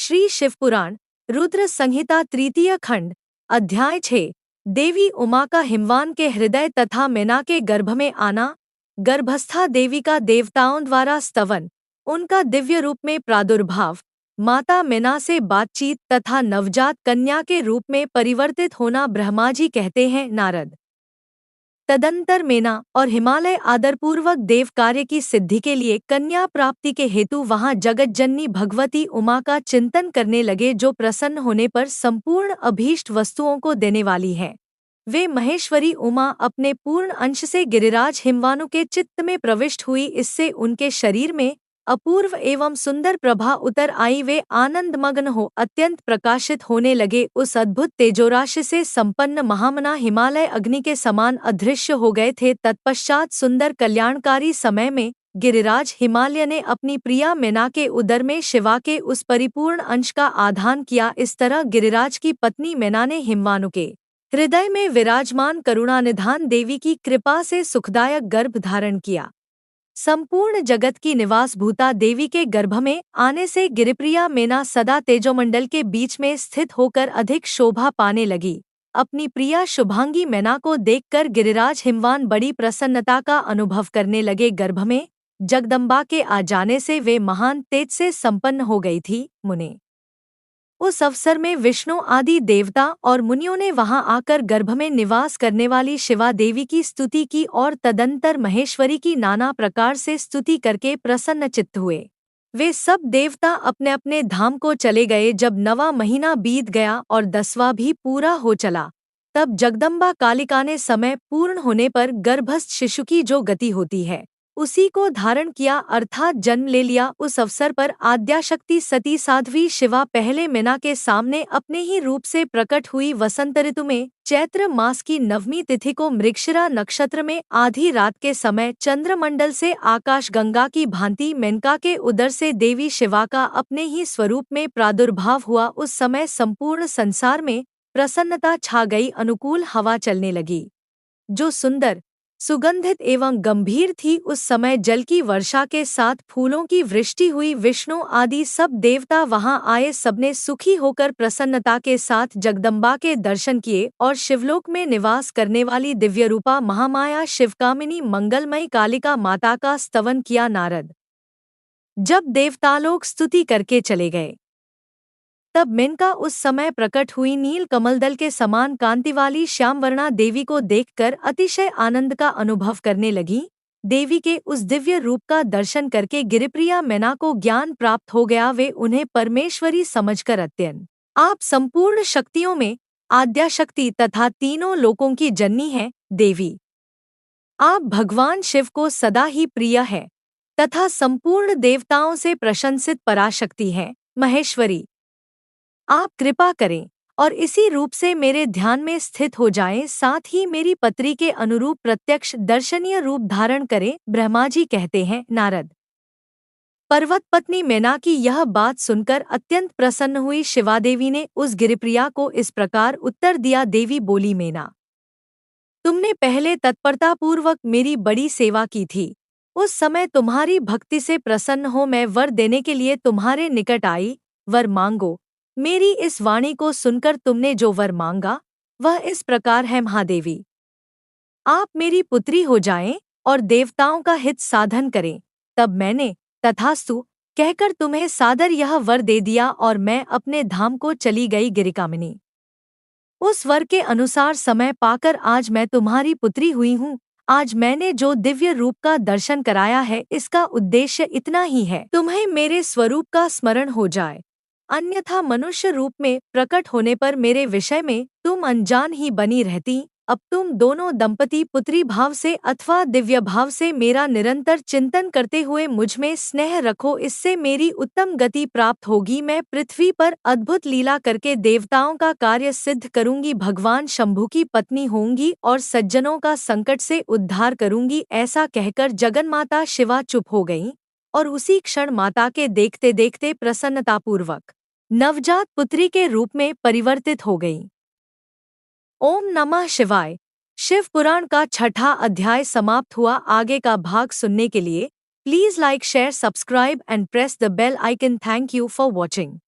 श्री शिवपुराण रुद्र संहिता तृतीय खंड अध्याय 6 देवी उमा का हिमवान के हृदय तथा मेना के गर्भ में आना। गर्भस्था देवी का देवताओं द्वारा स्तवन, उनका दिव्य रूप में प्रादुर्भाव, माता मेना से बातचीत तथा नवजात कन्या के रूप में परिवर्तित होना। ब्रह्माजी कहते हैं, नारद तदंतर मेना और हिमालय आदरपूर्वक देव कार्य की सिद्धि के लिए कन्या प्राप्ति के हेतु वहां जगतजननी भगवती उमा का चिंतन करने लगे, जो प्रसन्न होने पर संपूर्ण अभीष्ट वस्तुओं को देने वाली है। वे महेश्वरी उमा अपने पूर्ण अंश से गिरिराज हिमवानु के चित्त में प्रविष्ट हुई। इससे उनके शरीर में अपूर्व एवं सुंदर प्रभा उतर आई। वे आनंदमग्न हो अत्यंत प्रकाशित होने लगे। उस अद्भुत तेजोराशि से संपन्न महामना हिमालय अग्नि के समान अदृश्य हो गए थे। तत्पश्चात सुंदर कल्याणकारी समय में गिरिराज हिमालय ने अपनी प्रिया मेना के उदर में शिवा के उस परिपूर्ण अंश का आधान किया। इस तरह गिरिराज की पत्नी मेना ने हिमवानु के हृदय में विराजमान करुणानिधान देवी की कृपा से सुखदायक गर्भ धारण किया। संपूर्ण जगत की निवास भूता देवी के गर्भ में आने से गिरिप्रिया मेना सदा तेजोमंडल के बीच में स्थित होकर अधिक शोभा पाने लगी। अपनी प्रिया शुभांगी मेना को देखकर गिरिराज हिमवान बड़ी प्रसन्नता का अनुभव करने लगे। गर्भ में जगदम्बा के आ जाने से वे महान तेज से संपन्न हो गई थी। मुने उस अवसर में विष्णु आदि देवता और मुनियों ने वहां आकर गर्भ में निवास करने वाली शिवा देवी की स्तुति की और तदंतर महेश्वरी की नाना प्रकार से स्तुति करके प्रसन्नचित्त हुए। वे सब देवता अपने अपने धाम को चले गए। जब 9वां महीना बीत गया और 10वां भी पूरा हो चला, तब जगदम्बा कालिका ने समय पूर्ण होने पर गर्भस्थ शिशु की जो गति होती है उसी को धारण किया, अर्थात जन्म ले लिया। उस अवसर पर आद्याशक्ति सती साध्वी शिवा पहले मेना के सामने अपने ही रूप से प्रकट हुई। वसंत ऋतु में चैत्र मास की 9वीं तिथि को मृगशिरा नक्षत्र में आधी रात के समय चंद्रमंडल से आकाश गंगा की भांति मेनका के उदर से देवी शिवा का अपने ही स्वरूप में प्रादुर्भाव हुआ। उस समय संपूर्ण संसार में प्रसन्नता छा गई। अनुकूल हवा चलने लगी, जो सुंदर, सुगंधित एवं गंभीर थी। उस समय जल की वर्षा के साथ फूलों की वृष्टि हुई। विष्णु आदि सब देवता वहां आए। सबने सुखी होकर प्रसन्नता के साथ जगदम्बा के दर्शन किए और शिवलोक में निवास करने वाली दिव्यरूपा महामाया शिवकामिनी मंगलमयी कालिका माता का स्तवन किया। नारद जब देवतालोक स्तुति करके चले गए, तब मेनका उस समय प्रकट हुई। नील कमलदल के समान कांति वाली श्यामवर्णा देवी को देखकर अतिशय आनंद का अनुभव करने लगी। देवी के उस दिव्य रूप का दर्शन करके गिरिप्रिया मेना को ज्ञान प्राप्त हो गया। वे उन्हें परमेश्वरी समझकर अत्यंत आप संपूर्ण शक्तियों में आद्याशक्ति तथा तीनों लोकों की जननी है। देवी, आप भगवान शिव को सदा ही प्रिय है तथा संपूर्ण देवताओं से प्रशंसित पराशक्ति है। महेश्वरी, आप कृपा करें और इसी रूप से मेरे ध्यान में स्थित हो जाएं, साथ ही मेरी पत्री के अनुरूप प्रत्यक्ष दर्शनीय रूप धारण करें। ब्रह्माजी कहते हैं, नारद पर्वत पत्नी मेना की यह बात सुनकर अत्यंत प्रसन्न हुई। शिवादेवी ने उस गिरिप्रिया को इस प्रकार उत्तर दिया। देवी बोली, मेना, तुमने पहले तत्परतापूर्वक मेरी बड़ी सेवा की थी। उस समय तुम्हारी भक्ति से प्रसन्न हो मैं वर देने के लिए तुम्हारे निकट आई। वर मांगो। मेरी इस वाणी को सुनकर तुमने जो वर मांगा वह इस प्रकार है, महादेवी, आप मेरी पुत्री हो जाएं और देवताओं का हित साधन करें। तब मैंने तथास्तु कहकर तुम्हें सादर यह वर दे दिया और मैं अपने धाम को चली गई। गिरिकामिनी, उस वर के अनुसार समय पाकर आज मैं तुम्हारी पुत्री हुई हूँ। आज मैंने जो दिव्य रूप का दर्शन कराया है, इसका उद्देश्य इतना ही है, तुम्हें मेरे स्वरूप का स्मरण हो जाए। अन्यथा मनुष्य रूप में प्रकट होने पर मेरे विषय में तुम अनजान ही बनी रहती। अब तुम दोनों दंपति पुत्री भाव से अथवा दिव्य भाव से मेरा निरंतर चिंतन करते हुए मुझ में स्नेह रखो, इससे मेरी उत्तम गति प्राप्त होगी। मैं पृथ्वी पर अद्भुत लीला करके देवताओं का कार्य सिद्ध करूंगी। भगवान शंभु की पत्नी होंगी और सज्जनों का संकट से उद्धार करूंगी। ऐसा कहकर जगन्माता शिवा चुप हो गईं और उसी क्षण माता के देखते देखते प्रसन्नतापूर्वक नवजात पुत्री के रूप में परिवर्तित हो गई। ओम नमः शिवाय। शिव पुराण का 6ठा अध्याय समाप्त हुआ। आगे का भाग सुनने के लिए please like, share, subscribe and press the bell icon. Thank you for watching.